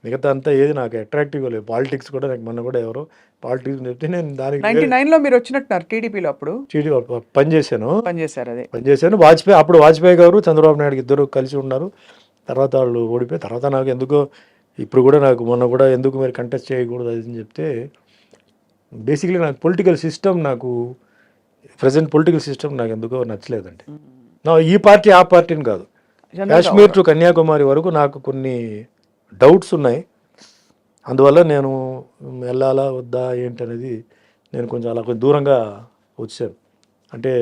మిగతా అంతా ఏది నాకు అట్రాక్టివ్గా లేదు. పాలిటిక్స్ కూడా నాకు మొన్న కూడా ఎవరో పాలిటిక్స్ చెప్తే నేను దానికి 99లో మీరు వచ్చినట్టున్నారు టీడీపీలో, అప్పుడు చీటీ పనిచేశాను. పనిచేశారు. అదే పనిచేశాను. అప్పుడు వాజ్పేయి గారు చంద్రబాబు నాయుడు ఇద్దరు కలిసి ఉన్నారు. తర్వాత వాళ్ళు ఓడిపోయి తర్వాత నాకు ఎందుకో ఇప్పుడు కూడా నాకు మొన్న కూడా ఎందుకు మీరు కంటెస్ట్ చేయకూడదు అది అని చెప్తే బేసిక్లీ నాకు పొలిటికల్ సిస్టమ్ నాకు ప్రజెంట్ పొలిటికల్ సిస్టమ్ నాకు ఎందుకో నచ్చలేదండి. నా ఈ పార్టీ ఆ పార్టీని కాదు, కాశ్మీర్ టు కన్యాకుమారి వరకు నాకు కొన్ని డౌట్స్ ఉన్నాయి. అందువల్ల నేను వెళ్ళాలా వద్దా ఏంటనేది నేను కొంచెం అలా కొంచెం దూరంగా వచ్చాను. అంటే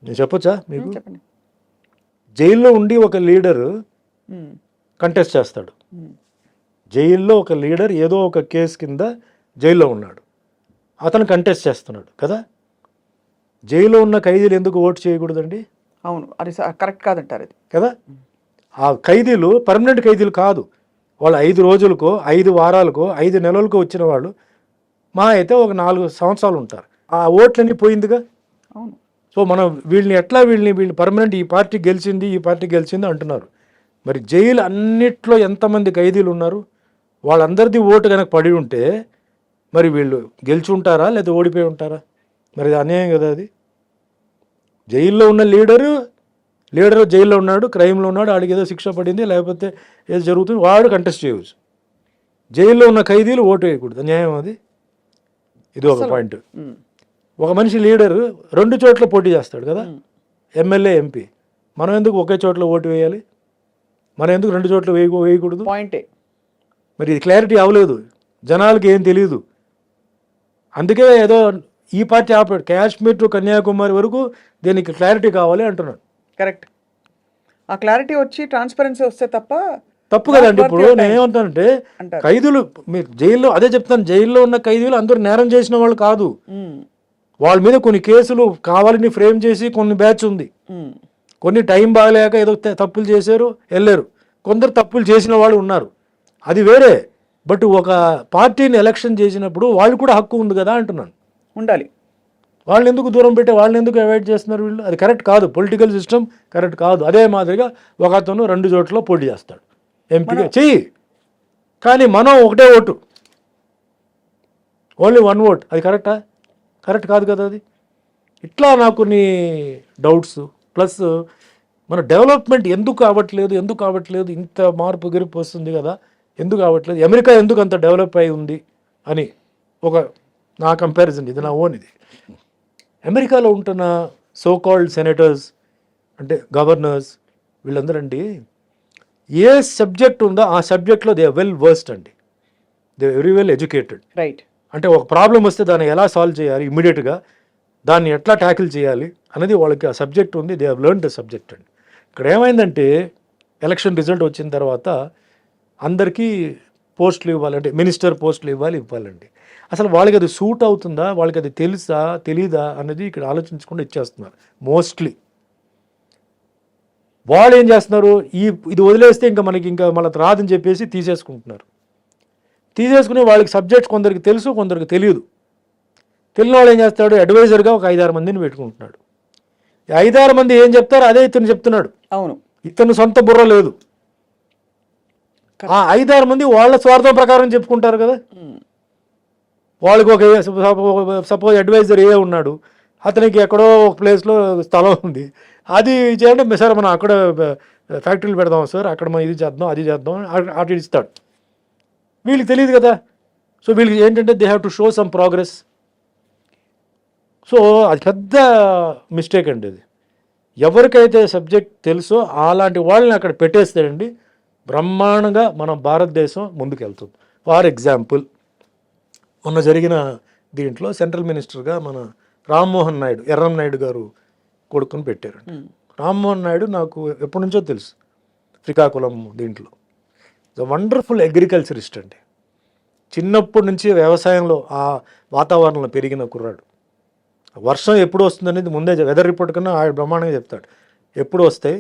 నేను చెప్పొచ్చా మీకు, చెప్పండి. జైల్లో ఉండి ఒక లీడర్ కంటెస్ట్ చేస్తాడు. జైల్లో ఒక లీడర్ ఏదో ఒక కేసు కింద జైల్లో ఉన్నాడు, అతను కంటెస్ట్ చేస్తున్నాడు కదా. జైల్లో ఉన్న ఖైదీలు ఎందుకు ఓటు చేయకూడదండి? అవును, అది కరెక్ట్ కాదంటారు అది కదా. ఆ ఖైదీలు పర్మనెంట్ ఖైదీలు కాదు, వాళ్ళు 5 రోజులకో 5 వారాలకో 5 నెలలకో వచ్చిన వాళ్ళు మా అయితే ఒక 4 సంవత్సరాలు ఉంటారు. ఆ ఓట్లన్నీ పోయిందిగా. అవును. సో మనం వీళ్ళని పర్మనెంట్ ఈ పార్టీ గెలిచింది అంటున్నారు. మరి జైలు అన్నిట్లో ఎంతమంది ఖైదీలు ఉన్నారు, వాళ్ళందరిది ఓటు కనుక పడి ఉంటే మరి వీళ్ళు గెలిచి ఉంటారా లేదా ఓడిపోయి ఉంటారా? మరి అది అన్యాయం కదా. అది జైల్లో ఉన్న లీడరు జైల్లో ఉన్నాడు, క్రైమ్లో ఉన్నాడు, ఆడికి ఏదో శిక్ష పడింది లేకపోతే ఏదో జరుగుతుంది, వాడు కంటెస్ట్ చేయవచ్చు. జైల్లో ఉన్న ఖైదీలు ఓటు వేయకూడదు, అన్యాయం అది. ఇది ఒక పాయింట్. ఒక మనిషి లీడరు 2 చోట్ల పోటీ చేస్తాడు కదా, ఎమ్మెల్యే ఎంపీ. మనం ఎందుకు ఒకే చోట్ల ఓటు వేయాలి? మనం ఎందుకు 2 చోట్ల వేయకూడదు? పాయింటే. మరి ఇది క్లారిటీ అవ్వలేదు, జనాలకి ఏం తెలియదు. అందుకే ఏదో ఈ పార్టీ ఆపాడు, కాశ్మీర్ టు కన్యాకుమారి వరకు దీనికి క్లారిటీ కావాలి అంటున్నాడు. కరెక్ట్. ఆ క్లారిటీ వచ్చి ట్రాన్స్పరెన్సీ వస్తే తప్పు కదండి. ఇప్పుడు నేను ఏమంటానంటే ఖైదీలు మీరు జైల్లో, అదే చెప్తాను, జైల్లో ఉన్న ఖైదీలు అందరూ నేరం చేసిన వాళ్ళు కాదు. వాళ్ళ మీద కొన్ని కేసులు కావాలని ఫ్రేమ్ చేసి కొన్ని బ్యాచ్ ఉంది, కొన్ని టైం బాగలేక ఏదో తప్పులు చేశారు వెళ్ళారు, కొందరు తప్పులు చేసిన వాళ్ళు ఉన్నారు, అది వేరే. బట్ ఒక పార్టీని ఎలక్షన్ చేసినప్పుడు వాళ్ళు కూడా హక్కు ఉంది కదా అంటున్నాను. ఉండాలి. వాళ్ళని ఎందుకు దూరం పెట్టి వాళ్ళని ఎందుకు అవాయిడ్ చేస్తున్నారు వీళ్ళు? అది కరెక్ట్ కాదు, పొలిటికల్ సిస్టమ్ కరెక్ట్ కాదు. అదే మాదిరిగా ఒక అతను 2 చోట్ల పోటీ చేస్తాడు, ఎంపీగా చెయ్యి, కానీ మనం ఒకటే ఓటు, ఓన్లీ 1 ఓట్, అది కరెక్టా? కరెక్ట్ కాదు కదా అది. ఇట్లా నాకు కొన్ని డౌట్స్. ప్లస్ మన డెవలప్మెంట్ ఎందుకు కావట్లేదు, ఇంత మార్పు గిరిపు వస్తుంది కదా, ఎందుకు కావట్లేదు? అమెరికా ఎందుకు అంత డెవలప్ అయి ఉంది అని ఒక నా కంపారిజన్, ఇది నా ఓన్. ఇది అమెరికాలో ఉంటున్న సోకాల్డ్ సెనేటర్స్ అంటే గవర్నర్స్ వీళ్ళందరూ అండి, ఏ సబ్జెక్ట్ ఉందో ఆ సబ్జెక్ట్లో దే ఆర్ వెల్ వర్స్డ్ అండి, they very well educated. Right. అంటే ఒక ప్రాబ్లం వస్తే దాన్ని ఎలా సాల్వ్ చేయాలి, ఇమ్మీడియట్గా దాన్ని ఎట్లా ట్యాకిల్ చేయాలి అనేది వాళ్ళకి ఆ సబ్జెక్ట్ ఉంది, they have learn the subject అండి. ఇక్కడ ఏమైందంటే ఎలక్షన్ రిజల్ట్ వచ్చిన తర్వాత అందరికీ పోస్టులు ఇవ్వాలంటే మినిస్టర్ పోస్టులు ఇవ్వాలండి. అసలు వాళ్ళకి అది సూట్ అవుతుందా, వాళ్ళకి అది తెలుసా తెలీదా అన్నది ఇక్కడ ఆలోచించకుండా ఇచ్చేస్తున్నారు మోస్ట్లీ. వాళ్ళు ఏం చేస్తున్నారు, ఇది వదిలేస్తే ఇంకా మళ్ళీ రాదని చెప్పేసి తీసేసుకుంటున్నారు. తీసేసుకుని వాళ్ళకి సబ్జెక్ట్స్ కొందరికి తెలుసు కొందరికి తెలియదు. తెలియని వాళ్ళు ఏం చేస్తాడు, అడ్వైజర్గా ఒక 5-6 మందిని పెట్టుకుంటున్నాడు. 5-6 మంది ఏం చెప్తారో అదే ఇతను చెప్తున్నాడు. అవును, ఇతను సొంత బుర్ర లేదు. ఆ 5-6 మంది వాళ్ళ స్వార్థం ప్రకారం చెప్పుకుంటారు కదా. వాళ్ళకి ఒక సపోజ్ అడ్వైజర్ ఉన్నాడు, అతనికి ఎక్కడో ఒక ప్లేస్లో స్థలం ఉంది, అది చేయండి సార్ మనం అక్కడ ఫ్యాక్టరీలు పెడదాం సార్, అక్కడ మనం ఇది చేద్దాం అది చేద్దాం అటు ఇస్తాడు. వీళ్ళకి తెలియదు కదా. సో వీళ్ళకి ఏంటంటే they have to show some progress. So అది పెద్ద మిస్టేక్ అండి. అది ఎవరికైతే సబ్జెక్ట్ తెలుసో అలాంటి వాళ్ళని అక్కడ పెట్టేస్తాడండి, బ్రహ్మాండంగా మన భారతదేశం ముందుకెళ్తుంది. ఫర్ ఎగ్జాంపుల్ మొన్న జరిగిన దీంట్లో సెంట్రల్ మినిస్టర్గా మన రామ్మోహన్ నాయుడు, ఎర్రం నాయుడు గారు కొడుకుని పెట్టారండి. రామ్మోహన్ నాయుడు నాకు ఎప్పటి నుంచో తెలుసు, శ్రీకాకుళం దీంట్లో వండర్ఫుల్ అగ్రికల్చరిస్ట్ అండి. చిన్నప్పటి నుంచి వ్యవసాయంలో ఆ వాతావరణంలో పెరిగిన కుర్రాడు. వర్షం ఎప్పుడు వస్తుంది అనేది ముందే వెదర్ రిపోర్ట్ కన్నా ఆయన బ్రహ్మాండంగా చెప్తాడు, ఎప్పుడు వస్తాయి,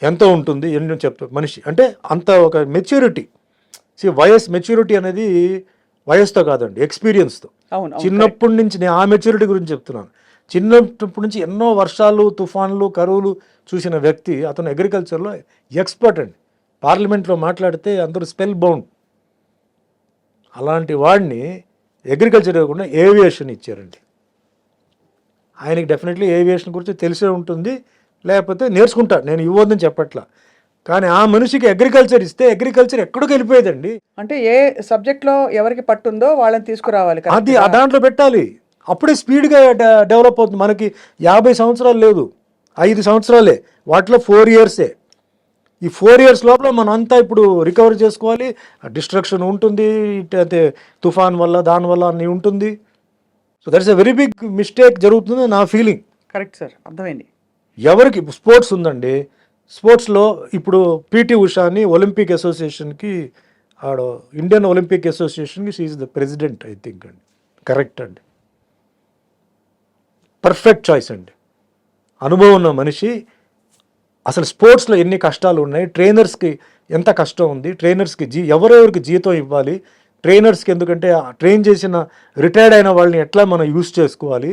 ఎంత ఉంటుంది, ఎన్ని చెప్తాడు మనిషి. అంటే అంత ఒక మెచ్యూరిటీ. మెచ్యూరిటీ అనేది వయసుతో కాదండి, ఎక్స్పీరియన్స్తో. చిన్నప్పటి నుంచి నేను ఆ మెచ్యూరిటీ గురించి చెప్తున్నాను. చిన్నప్పటి నుంచి ఎన్నో వర్షాలు, తుఫాన్లు, కరువులు చూసిన వ్యక్తి, అతను అగ్రికల్చర్లో ఎక్స్పర్ట్ అండి. పార్లమెంట్లో మాట్లాడితే అందరూ స్పెల్ బౌండ్. అలాంటి వాడిని అగ్రికల్చర్ ఇవ్వకుండా ఏవియేషన్ ఇచ్చారండి. ఆయనకి డెఫినెట్లీ ఏవియేషన్ గురించి తెలిసే ఉంటుంది, లేకపోతే నేర్చుకుంటాడు, నేను ఇవ్వద్దని చెప్పట్లా. కానీ ఆ మనిషికి అగ్రికల్చర్ ఇస్తే అగ్రికల్చర్ ఎక్కడికి వెళ్ళిపోయేదండి. అంటే ఏ సబ్జెక్ట్లో ఎవరికి పట్టుందో వాళ్ళని తీసుకురావాలి. అది ఆ దాంట్లో పెట్టాలి, అప్పుడే స్పీడ్గా డెవలప్ అవుతుంది. మనకి 50 సంవత్సరాలు లేదు, 5 సంవత్సరాలే, వాటిలో 4 ఇయర్సే. ఈ 4 ఇయర్స్ లోపల మనం అంతా ఇప్పుడు రికవర్ చేసుకోవాలి. డిస్ట్రక్షన్ ఉంటుంది, అయితే తుఫాన్ వల్ల దానివల్ల అన్నీ ఉంటుంది. So that's a very big mistake జరుగుతుంది నా ఫీలింగ్. కరెక్ట్ సార్, అర్థమైంది. ఎవరికి స్పోర్ట్స్ ఉందండి, స్పోర్ట్స్లో ఇప్పుడు పీటీ ఉషాని ఒలింపిక్ అసోసియేషన్కి ఇండియన్ ఒలింపిక్ అసోసియేషన్కి she is the president I think అండి. కరెక్ట్ అండి, పర్ఫెక్ట్ చాయిస్ అండి. అనుభవం ఉన్న మనిషి. అసలు స్పోర్ట్స్లో ఎన్ని కష్టాలు ఉన్నాయి, ట్రైనర్స్కి ఎంత కష్టం ఉంది, ట్రైనర్స్కి ఎవరెవరికి జీతం ఇవ్వాలి, ట్రైనర్స్కి ఎందుకంటే ట్రైన్ చేసిన రిటైర్డ్ అయిన వాళ్ళని ఎట్లా మనం యూస్ చేసుకోవాలి.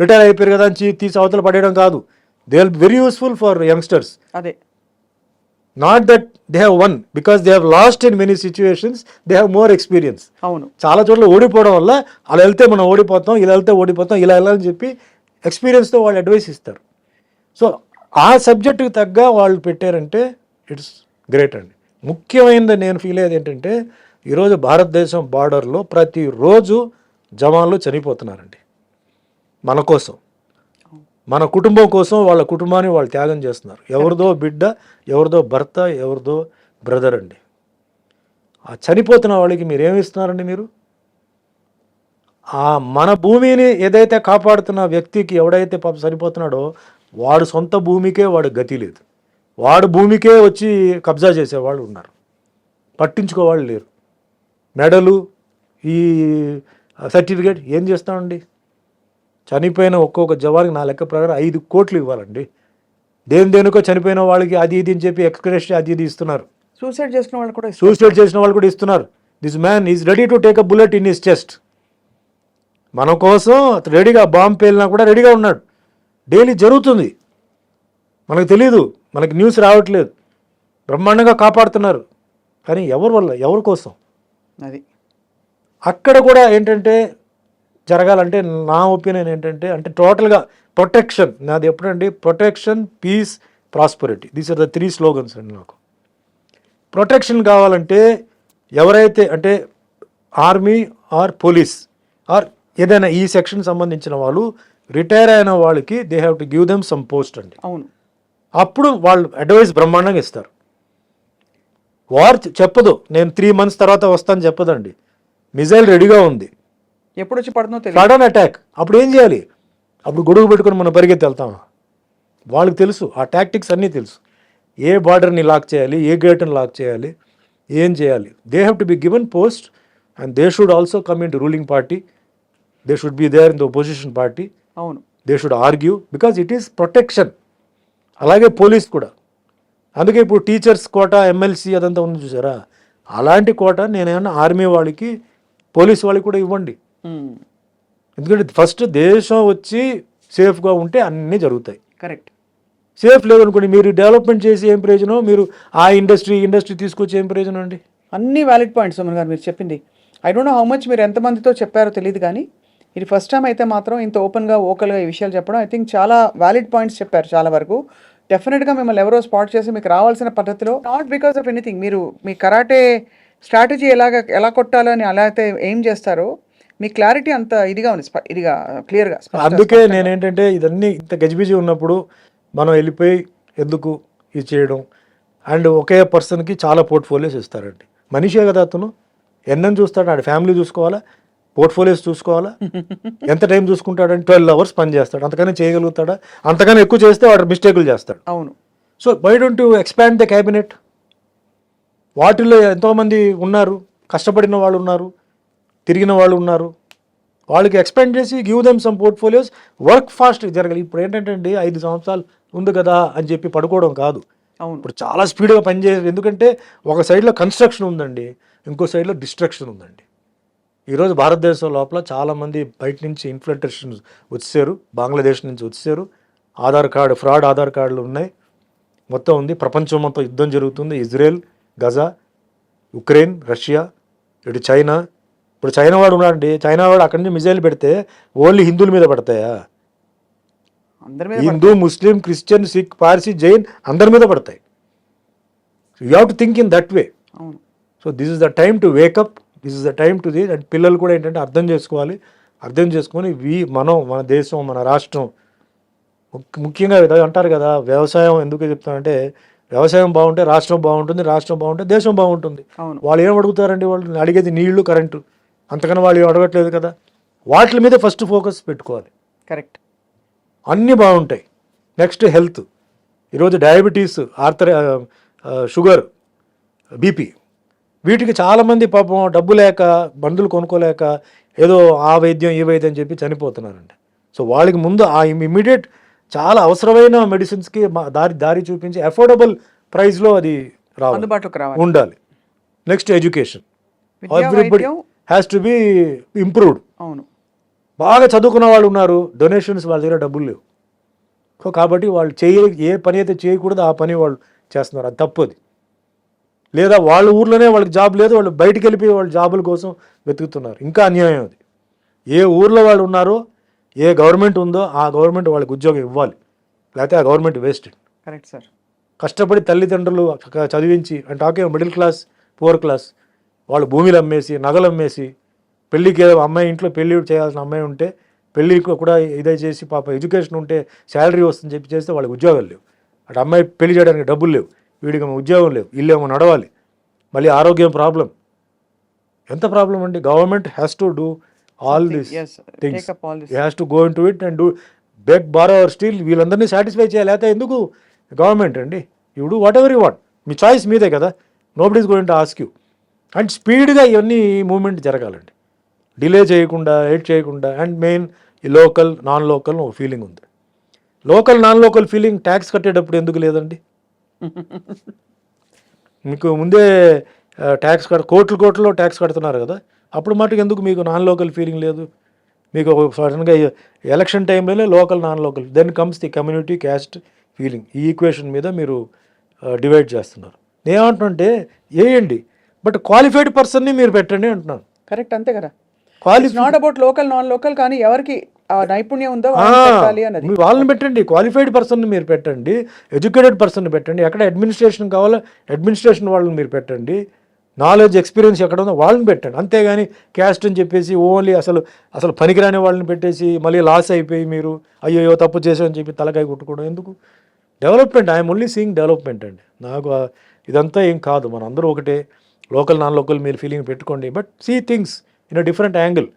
రిటైర్ అయిపోయారు కదా అని తీసి అవతల పడేయడం కాదు. They will very useful for youngsters. అదే, not that they have one, because they have lost in many situations, they have more experience. అవును, చాలా చోట్ల ఓడిపోవడం వల్ల అలా వెళ్తే మనం ఓడిపోతాం, ఇలా వెళ్తే ఓడిపోతాం, ఇలా వెళ్ళాలని చెప్పి ఎక్స్పీరియన్స్తో వాళ్ళు అడ్వైస్ ఇస్తారు. సో ఆ సబ్జెక్టుకి తగ్గ వాళ్ళు పెట్టారంటే ఇట్స్ గ్రేట్ అండి. ముఖ్యమైనది నేను ఫీల్ అయ్యేది ఏంటంటే ఈరోజు భారతదేశం బార్డర్లో ప్రతిరోజు జవాన్లు చనిపోతున్నారండి మన కోసం, మన కుటుంబం కోసం. వాళ్ళ కుటుంబాన్ని వాళ్ళు త్యాగం చేస్తున్నారు. ఎవరిదో బిడ్డ, ఎవరిదో భర్త, ఎవరిదో బ్రదర్ అండి. ఆ చనిపోతున్న వాళ్ళకి మీరు ఏమి ఇస్తున్నారండి? మీరు ఆ మన భూమిని ఏదైతే కాపాడుతున్న వ్యక్తికి ఎవడైతే పాపం చనిపోతున్నాడో వాడు సొంత భూమికే వాడు గతి లేదు, వాడు భూమికే వచ్చి కబ్జా చేసేవాళ్ళు ఉన్నారు, పట్టించుకోవాళ్ళు లేరు. మెడలు, ఈ సర్టిఫికేట్ ఏం చేస్తామండి? చనిపోయిన ఒక్కొక్క జవాన్కి నా లెక్క ప్రకారం 5 కోట్లు ఇవ్వాలండి. దేనికో చనిపోయిన వాళ్ళకి అది ఇది అని చెప్పి ఎక్స్ప్రెషన్ అది ఇది ఇస్తున్నారు. సూసైడ్ చేసిన వాళ్ళు కూడా ఇస్తున్నారు. This man is ready to take a bullet in his chest. మన కోసం రెడీగా, బాంబు పేలినా కూడా రెడీగా ఉన్నాడు. డైలీ జరుగుతుంది, మనకు తెలీదు, మనకి న్యూస్ రావట్లేదు. బ్రహ్మాండంగా కాపాడుతున్నారు. కానీ ఎవరి వల్ల, ఎవరి కోసం? అది అక్కడ కూడా ఏంటంటే జరగాలంటే నా ఒపీనియన్ ఏంటంటే, అంటే టోటల్గా ప్రొటెక్షన్. నాది ఎప్పుడండి, protection, peace, prosperity, these are the 3 slogans అండి నాకు. ప్రొటెక్షన్ కావాలంటే ఎవరైతే అంటే ఆర్మీ ఆర్ పోలీస్ ఆర్ ఏదైనా ఈ సెక్షన్ సంబంధించిన వాళ్ళు రిటైర్ అయిన వాళ్ళకి they have to give them some post అండి. అవును, అప్పుడు వాళ్ళు అడ్వైస్ బ్రహ్మాండంగా ఇస్తారు. వార్ చెప్పదు నేను 3 months తర్వాత వస్తాను చెప్పదండి. మిజైల్ రెడీగా ఉంది, ఎప్పుడు వచ్చి పడుతుందో తెలియదు. సడన్ అటాక్, అప్పుడు ఏం చేయాలి? అప్పుడు గొడుగు పెట్టుకొని మనం పరిగెత్తి వెళ్తామా? వాళ్ళకి తెలుసు, ఆ టాక్టిక్స్ అన్నీ తెలుసు. ఏ బార్డర్ని లాక్ చేయాలి, ఏ గేట్ని లాక్ చేయాలి, ఏం చేయాలి. They have to be given post and they should also come in to ruling party, they should be there in the opposition party. అవును, they should argue because it is protection. అలాగే police కూడా. అందుకే ఇప్పుడు teachers కోట, MLC అదంతా ఉంది చూసారా, అలాంటి కోట నేనేమన్నా ఆర్మీ వాళ్ళకి, పోలీస్ వాళ్ళకి కూడా ఇవ్వండి. ఎందుకంటే ఫస్ట్ దేశం వచ్చి సేఫ్గా ఉంటే అన్నీ జరుగుతాయి. కరెక్ట్. సేఫ్ లేదనుకోండి, మీరు డెవలప్మెంట్ చేసి ఏం ప్రయోజనం, మీరు ఆ ఇండస్ట్రీ తీసుకొచ్చి ఏం ప్రయోజనం అండి? అన్ని వ్యాలిడ్ పాయింట్స్ సుమన్ గారు మీరు చెప్పింది. I don't know how much మీరు ఎంతమందితో చెప్పారో తెలియదు, కానీ ఇది ఫస్ట్ టైం అయితే మాత్రం ఇంత ఓపెన్గా, ఓకల్గా ఈ విషయాలు చెప్పడం ఐ థింక్ చాలా వ్యాలిడ్ పాయింట్స్ చెప్పారు చాలా వరకు. డెఫినెట్గా మిమ్మల్ని ఎవరో స్పాట్ చేసి మీకు రావాల్సిన పద్ధతిలో, నాట్ బికాస్ ఆఫ్ ఎనీథింగ్, మీరు మీ కరాటే స్ట్రాటజీ ఎలా కొట్టాలని అలా అయితే ఏం చేస్తారో మీ క్లారిటీ అంత ఇదిగా ఉంది, ఇదిగా క్లియర్గా. అందుకే నేనేంటంటే ఇదన్నీ ఇంత గజిబిజి ఉన్నప్పుడు మనం వెళ్ళిపోయి ఎందుకు ఇది చేయడం. అండ్ ఒకే పర్సన్కి చాలా పోర్ట్ఫోలియోస్ ఇస్తారండి. మనిషే కదా అతను, ఎన్నని చూస్తాడు, ఆడ ఫ్యామిలీ చూసుకోవాలా, పోర్ట్ఫోలియోస్ చూసుకోవాలా, ఎంత టైం చూసుకుంటాడంటే 12 hours పని చేస్తాడు. అంతకనే చేయగలుగుతాడా? అంతకన్నా ఎక్కువ చేస్తే వాడు మిస్టేకులు చేస్తాడు. అవును. So why don't you expand the cabinet? వాటిల్లో ఎంతోమంది ఉన్నారు, కష్టపడిన వాళ్ళు ఉన్నారు, తిరిగిన వాళ్ళు ఉన్నారు, వాళ్ళకి ఎక్స్పాండ్ చేసి give them some portfolios, work fast జరగాలి. ఇప్పుడు ఏంటంటే అండి 5 సంవత్సరాలు ఉంది కదా అని చెప్పి పడుకోవడం కాదు. అవును, ఇప్పుడు చాలా స్పీడ్గా పనిచేయాలి. ఎందుకంటే ఒక సైడ్లో కన్స్ట్రక్షన్ ఉందండి, ఇంకో సైడ్లో డిస్ట్రక్షన్ ఉందండి. ఈరోజు భారతదేశం లోపల చాలామంది బయట నుంచి ఇన్ఫ్లుయెన్సర్స్ వచ్చారు, బంగ్లాదేశ్ నుంచి వచ్చారు. ఆధార్ కార్డు, ఫ్రాడ్ ఆధార్ కార్డులు ఉన్నాయి, మొత్తం ఉంది. ప్రపంచం మొత్తం యుద్ధం జరుగుతుంది. ఇజ్రాయెల్, గజా, ఉక్రెయిన్, రష్యా, ఇటు చైనా. ఇప్పుడు చైనా వాడు ఉన్నాడండి, చైనా వాడు అక్కడి నుంచి మిజైల్ పెడితే ఓన్లీ హిందువుల మీద పడతాయా? అందరి మీద హిందూ, ముస్లిం, క్రిస్టియన్, సిక్, పార్సీ, జైన్ అందరి మీద పడతాయి. You have to think in that way. అవును. So this is the time to wake up, this is the time to the. And పిల్లలు కూడా ఏంటంటే అర్థం చేసుకోవాలి, అర్థం చేసుకొని మన దేశం, మన రాష్ట్రం ముఖ్యంగా అంటారు కదా, వ్యవసాయం ఎందుకు చెప్తానంటే, వ్యవసాయం బాగుంటే రాష్ట్రం బాగుంటుంది, రాష్ట్రం బాగుంటే దేశం బాగుంటుంది. అవును. వాళ్ళు ఏం అడుగుతారండి? వాళ్ళు అడిగేది నీళ్లు, కరెంటు, అంతకన్నా వాళ్ళు ఏం అడగట్లేదు కదా. వాటి మీద ఫస్ట్ ఫోకస్ పెట్టుకోవాలి, కరెక్ట్. అన్నీ బాగుంటాయి. Next health. ఈరోజు డయాబెటీస్, షుగర్, బీపీ, వీటికి చాలామంది పాపం డబ్బు లేక, మందులు కొనుక్కోలేక ఏదో ఆ వైద్యం ఈ వైద్యం అని చెప్పి చనిపోతున్నారండి. సో వాళ్ళకి ముందు ఆ ఇమ్మీడియట్ చాలా అవసరమైన మెడిసిన్స్కి దారి చూపించి అఫోర్డబుల్ ప్రైస్లో అది అందుబాటులోకి రావాలి, ఉండాలి. Next education. విద్యా, ఎవ్రీబడి వైద్యం. Has to be improved. అవును. బాగా చదువుకున్న వాళ్ళు ఉన్నారు, డొనేషన్స్ వాళ్ళ దగ్గర డబ్బులు లేవు. సో కాబట్టి వాళ్ళు ఏ పని అయితే చేయకూడదు ఆ పని వాళ్ళు చేస్తున్నారు, అది తప్పది. లేదా వాళ్ళ ఊర్లోనే వాళ్ళకి జాబ్ లేదు, వాళ్ళు బయటికి వెళ్ళిపోయి వాళ్ళ జాబుల కోసం వెతుకుతున్నారు, ఇంకా అన్యాయం అది. ఏ ఊర్లో వాళ్ళు ఉన్నారో, ఏ గవర్నమెంట్ ఉందో ఆ గవర్నమెంట్ వాళ్ళకి ఉద్యోగం ఇవ్వాలి, లేకపోతే ఆ గవర్నమెంట్ వేస్టెడ్. Correct sir. కష్టపడి తల్లిదండ్రులు చదివించి, అంటే talking middle class, poor class, వాళ్ళు భూమిలు అమ్మేసి, నగలు అమ్మేసి, పెళ్ళికి అమ్మాయి ఇంట్లో పెళ్ళి చేయాల్సిన అమ్మాయి ఉంటే పెళ్ళికి కూడా ఇదే చేసి, పాప ఎడ్యుకేషన్ ఉంటే శాలరీ వస్తుందని చెప్పి చేస్తే వాళ్ళకి ఉద్యోగాలు లేవు. అటు అమ్మాయి పెళ్లి చేయడానికి డబ్బులు లేవు, వీడికి ఉద్యోగం లేవు, ఇల్లేమో నడవాలి, మళ్ళీ ఆరోగ్యం ప్రాబ్లం. ఎంత ప్రాబ్లం అండి. Government has to do all these things. He has to go into it and do beg, borrow or steal, వీళ్ళందరినీ సాటిస్ఫై చేయాలి. అయితే ఎందుకు గవర్నమెంట్ అండి? You do whatever you want, మీ చాయిస్ మీదే కదా, nobody is going to ask you. And స్పీడ్గా ఇవన్నీ మూమెంట్ జరగాలండి, డిలే చేయకుండా, ఎయిట్ చేయకుండా. అండ్ మెయిన్ ఈ లోకల్, నాన్ లోకల్ ఒక ఫీలింగ్ ఉంది. Local, non local feeling tax కట్టేటప్పుడు ఎందుకు లేదండి? మీకు ముందే ట్యాక్స్ కోట్లు ట్యాక్స్ కడుతున్నారు కదా, అప్పుడు మటుకు ఎందుకు మీకు నాన్ లోకల్ ఫీలింగ్ లేదు? మీకు సడన్గా ఎలక్షన్ టైంలోనే local, non local, then comes the community, caste feeling. ఈ ఈక్వేషన్ మీద మీరు డివైడ్ చేస్తున్నారు. నేనేమంటున్నానంటే వేయండి, బట్ క్వాలిఫైడ్ పర్సన్ని మీరు పెట్టండి అంటున్నాను. కరెక్ట్, అంతే కదా. Not about local, non local, కానీ ఎవరికి ఆ నైపుణ్యం ఉందో వాళ్ళని పెట్టండి, క్వాలిఫైడ్ పర్సన్ మీరు పెట్టండి, ఎడ్యుకేటెడ్ పర్సన్ పెట్టండి. ఎక్కడ అడ్మినిస్ట్రేషన్ కావాలో అడ్మినిస్ట్రేషన్ వాళ్ళని మీరు పెట్టండి, నాలెడ్జ్, ఎక్స్పీరియన్స్ ఎక్కడ ఉందో వాళ్ళని పెట్టండి. అంతేగాని క్యాస్ట్ అని చెప్పేసి ఓన్లీ అసలు పనికిరాని వాళ్ళని పెట్టేసి మళ్ళీ లాస్ అయిపోయి మీరు అయ్యో తప్పు చేసామని చెప్పి తలకాయ కొట్టుకోవడం ఎందుకు? Development, I'm only seeing development అండి. నాకు ఇదంతా ఏం కాదు, మన అందరూ ఒకటే. లోకల్, నాన్ లోకల్ మీరు ఫీలింగ్ పెట్టుకోండి, but see things in a different angle.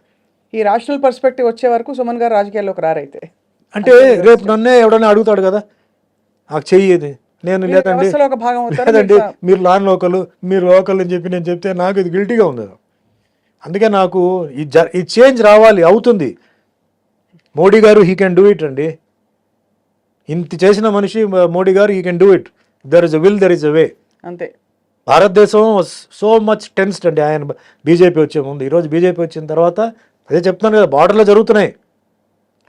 ఈ రాషనల్ పర్స్పెక్టివ్ వచ్చే వరకు సుమన్ గారు రాజకీయాల్లోకి రారైతే. అంటే రేపు నన్నే ఎవడన్నా అడుగుతాడు కదా, నాకు చెయ్యేది, నేను లేదండి మీరు నాన్ లోకల్, మీరు లోకల్ అని చెప్పి నేను చెప్తే నాకు ఇది గిల్టీగా ఉంది. అందుకే నాకు ఈ చేంజ్ రావాలి, అవుతుంది. మోడీ గారు హీ కెన్ డూ ఇట్ అండి. ఇంత చేసిన మనిషి మోడీ గారు, he can do it. There is a will, there is a way. అంతే. భారతదేశం సో మచ్ టెన్స్డ్ అండి ఆయన బీజేపీ వచ్చే ముందు. ఈరోజు బీజేపీ వచ్చిన తర్వాత అదే చెప్తున్నాను కదా, బార్డర్లో జరుగుతున్నాయి,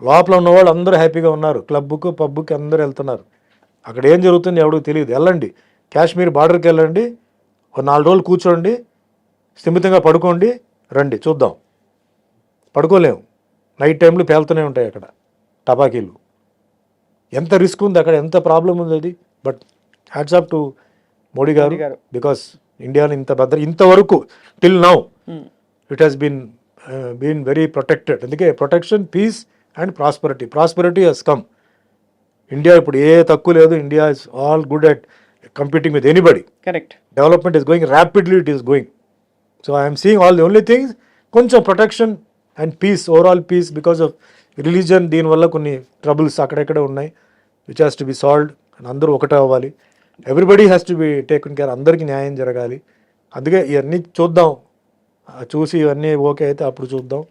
లోపల ఉన్న వాళ్ళు అందరూ హ్యాపీగా ఉన్నారు, క్లబ్కు పబ్కి అందరూ వెళ్తున్నారు. అక్కడ ఏం జరుగుతుంది ఎవరికి తెలియదు. వెళ్ళండి, కాశ్మీర్ బార్డర్కి వెళ్ళండి, ఒక 4 రోజులు కూర్చోండి, స్థిమితంగా పడుకోండి, రండి చూద్దాం. పడుకోలేము, నైట్ టైంలో పేలుతూనే ఉంటాయి అక్కడ టపాకీలు. ఎంత రిస్క్ ఉంది అక్కడ, ఎంత ప్రాబ్లం ఉంది అది. But hats off to Modi గారు, బికాస్ ఇండియాని ఇంతవరకు till now it has been very protected. అందుకే protection, peace and prosperity has come. India ఇప్పుడు ఏ తక్కువ లేదు, India is all good at competing with anybody. Correct. Development is going rapidly, it is going. So I'm seeing all the only things కొంచెం protection and peace, overall peace. Because of religion, దీనివల్ల కొన్ని troubles అక్కడెక్కడ ఉన్నాయి, which has to be solved. అందరూ ఒకటే అవ్వాలి, everybody has to be taken care, అందరికీ న్యాయం జరగాలి. అందుకే ఇవన్నీ చూద్దాం, చూసి ఇవన్నీ ఓకే అయితే అప్పుడు చూద్దాం.